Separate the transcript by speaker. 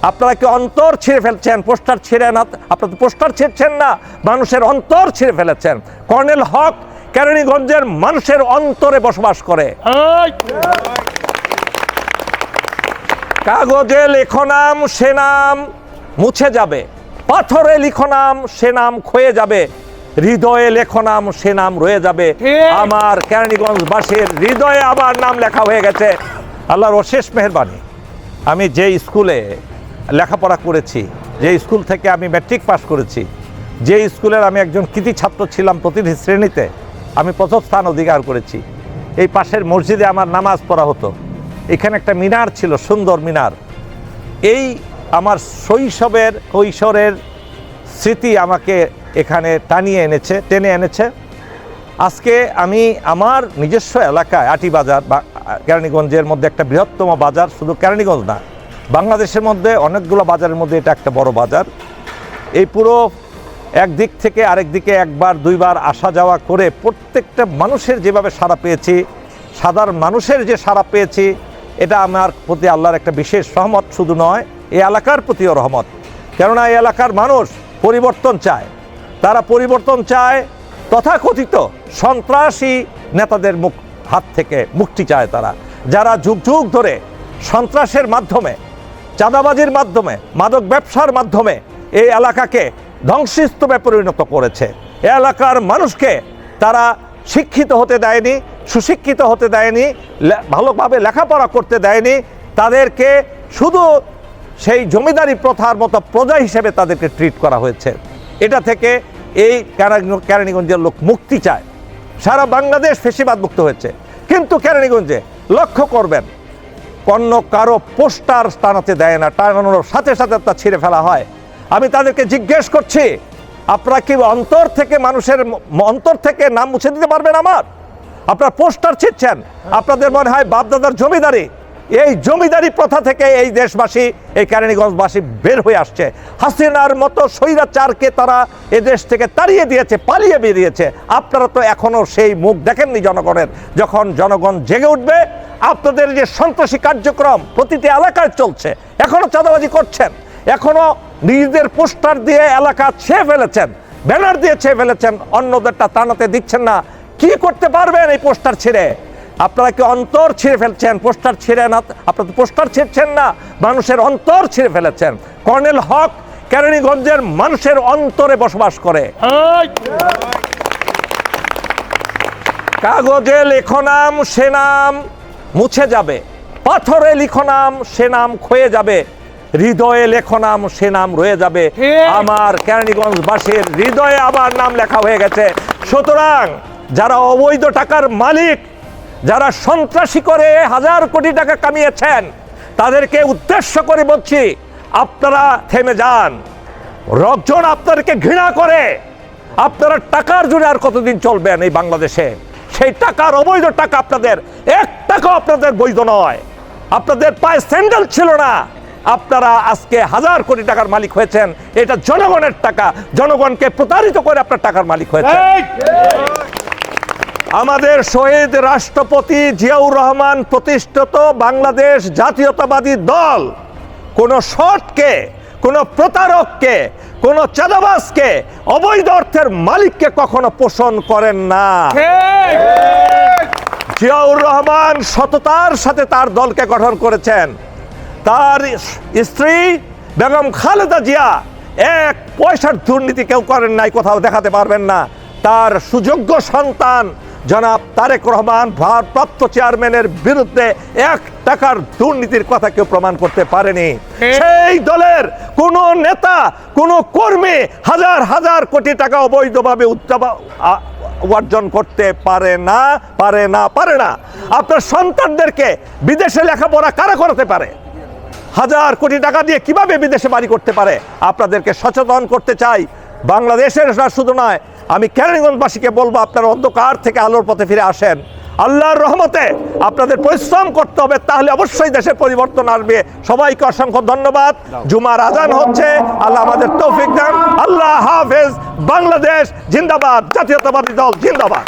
Speaker 1: আপনারা কি অন্তর ছিঁড়ে ফেলছেন? পোস্টার ছিঁড়ে না, আপনারা তো পোস্টার ছিঁড়ছেন না, মানুষের অন্তর ছিঁড়ে ফেলেছেন। কর্নেল হক কেরানীগঞ্জের মানুষের অন্তরে বসবাস করে। কাগজে লেখো নাম, সে নাম মুছে যাবে, পাথরে লিখো নাম, সে নাম ক্ষয়ে যাবে, হৃদয়ে লেখো নাম, সে নাম রয়ে যাবে। আমার কেরানীগঞ্জবাসীর হৃদয়ে আবার নাম লেখা হয়ে গেছে। আল্লাহর অশেষ মেহেরবানি, আমি যে স্কুলে লেখাপড়া করেছি, যে স্কুল থেকে আমি ম্যাট্রিক পাস করেছি, যে স্কুলের আমি একজন কৃতি ছাত্র ছিলাম, প্রতিটি শ্রেণীতে আমি প্রথম স্থান অধিকার করেছি। এই পাশের মসজিদে আমার নামাজ পড়া হতো। এখানে একটা মিনার ছিল, সুন্দর মিনার। এই আমার কৈশোরের স্মৃতি আমাকে এখানে টেনে এনেছে। আজকে আমি আমার নিজস্ব এলাকায় আটিবাজার বা কেরানীগঞ্জের মধ্যে একটা বৃহত্তম বাজার, শুধু কেরানীগঞ্জ না, বাংলাদেশের মধ্যে অনেকগুলো বাজারের মধ্যে এটা একটা বড় বাজার। এই পুরো একদিক থেকে আরেক দিকে একবার দুইবার আসা যাওয়া করে প্রত্যেকটা মানুষের যেভাবে সাড়া পেয়েছি, সাধারণ মানুষের যে সাড়া পেয়েছি, এটা আমার প্রতি আল্লাহর একটা বিশেষ রহমত। শুধু নয়, এই এলাকার প্রতিও রহমত। কেননা এই এলাকার মানুষ পরিবর্তন চায়। তারা পরিবর্তন চায়, তথাকথিত সন্ত্রাসী নেতাদের হাত থেকে মুক্তি চায় তারা, যারা যুগ যুগ ধরে সন্ত্রাসের মাধ্যমে, চাঁদাবাজির মাধ্যমে, মাদক ব্যবসার মাধ্যমে এই এলাকাকে ধ্বংসস্তূপে পরিণত করেছে। এই এলাকার মানুষকে তারা শিক্ষিত হতে দেয়নি, সুশিক্ষিত হতে দেয়নি, ভালোভাবে লেখাপড়া করতে দেয়নি। তাদেরকে শুধু সেই জমিদারি প্রথার মতো প্রজা হিসেবে তাদেরকে ট্রিট করা হয়েছে। এটা থেকে এই কেরানীগঞ্জের লোক মুক্তি চায়। সারা বাংলাদেশ ফ্যাসিবাদ মুক্ত হয়েছে, কিন্তু কেরানীগঞ্জে লক্ষ্য করবেন কারো পোস্টার টানাতে দেয় না, টানানোর সাথে সাথে তা ছিঁড়ে ফেলা হয়। আমি তাদেরকে জিজ্ঞেস করছি, আপনারা কি অন্তর থেকে মানুষের অন্তর থেকে নাম মুছে দিতে পারবেন আমার? আপনারা পোস্টার ছিঁড়ছেন, আপনাদের মনে হয় বাপদাদার জমিদারি। এই জমিদারি প্রথা থেকে এই দেশবাসী, এই কেরানীগঞ্জবাসী বের হয়ে আসছে। হাসিনার মতো স্বৈরাচারকে তারা এ দেশ থেকে তাড়িয়ে দিয়েছে, পালিয়ে বেরিয়েছে। আপনারা তো এখনও সেই মুখ দেখেননি জনগণের। যখন জনগণ জেগে উঠবে, আপনাদের যে সন্ত্রাসী কার্যক্রম প্রতিটি এলাকায় চলছে, এখনও চাঁদাবাজি করছেন, এখনও নিজেদের পোস্টার দিয়ে এলাকা ছেয়ে ফেলেছেন, ব্যানার দিয়ে ছেয়ে ফেলেছেন, অন্যদেরটা টানাতে দিচ্ছেন না। কি করতে পারবেন এই পোস্টার ছিঁড়ে? আপনারা কি অন্তর ছিঁড়ে ফেলছেন? পোস্টার ছিঁড়ে না, আপনারা তো পোস্টার ছিঁড়ছেন না, মানুষের অন্তর ছিঁড়ে ফেলেছেন। কর্নেল হক কেরানীগঞ্জের মানুষের অন্তরে বসবাস করে। কাগজে লেখো নাম, সে নাম মুছে যাবে, পাথরে লিখো নাম, সে নাম ক্ষয়ে যাবে, হৃদয়ে লেখো নাম, সে নাম রয়ে যাবে। আমার কেরানীগঞ্জবাসীর হৃদয়ে আবার নাম লেখা হয়ে গেছে। সুতরাং যারা অবৈধ টাকার মালিক, যারা সন্ত্রাসী করে হাজার কোটি টাকা কামিয়েছেন, তাদেরকে উদ্দেশ্য করে বলছি, আপনারা থেমে যান। লোকজন আপনাদেরকে ঘৃণা করে। আপনারা টাকার জন্য আর কতদিন চলবেন এই বাংলাদেশে? সেই টাকার, অবৈধ টাকা আপনাদের এক টাকা আপনাদের বৈধ নয়। আপনাদের পায়ে স্যান্ডেল ছিল না, আপনারা আজকে হাজার কোটি টাকার মালিক হয়েছেন। এটা জনগণের টাকা, জনগণকে প্রতারিত করে আপনার টাকার মালিক হয়েছে। আমাদের শহীদ রাষ্ট্রপতি জিয়াউর রহমান প্রতিষ্ঠিত বাংলাদেশ জাতীয়তাবাদী দল কোন শর্টকে, কোন প্রতারককে, কোন চাঁদাবাজকে, অবৈধ অর্থের মালিককে কখনো পোষণ করেন না। জিয়াউর রহমান সততার সাথে তার দলকে গঠন করেছেন। তার স্ত্রী বেগম খালেদা জিয়া এক পয়সার দুর্নীতি কেউ করেন নাই, কোথাও দেখাতে পারবেন না। তার সুযোগ্য সন্তান জনাব তারেক রহমান ভারপ্রাপ্ত চেয়ারম্যানের বিরুদ্ধে এক টাকার দুর্নীতির কথা কেউ প্রমাণ করতে পারেনি। সেই দলের কোন নেতা, কোন কর্মী হাজার হাজার কোটি টাকা অবৈধভাবে উপার্জন করতে পারে না। আপনার সন্তানদেরকে বিদেশে লেখাপড়া কারা করাতে পারে? হাজার কোটি টাকা দিয়ে কিভাবে বিদেশে বাড়ি করতে পারে? আপনাদেরকে সচেতন করতে চাই। বাংলাদেশের শুধু নয়, আমি কেরানীগঞ্জবাসীকে বলবো, আপনারা অন্ধকার থেকে আলোর পথে ফিরে আসেন। আল্লাহর রহমতে আপনাদের পরিশ্রম করতে হবে, তাহলে অবশ্যই দেশের পরিবর্তন আসবে। সবাইকে অসংখ্য ধন্যবাদ। জুমার আজান হচ্ছে, আল্লাহ আমাদের তৌফিক দেন। আল্লাহ হাফেজ। বাংলাদেশ জিন্দাবাদ, জাতীয়তাবাদী দল জিন্দাবাদ।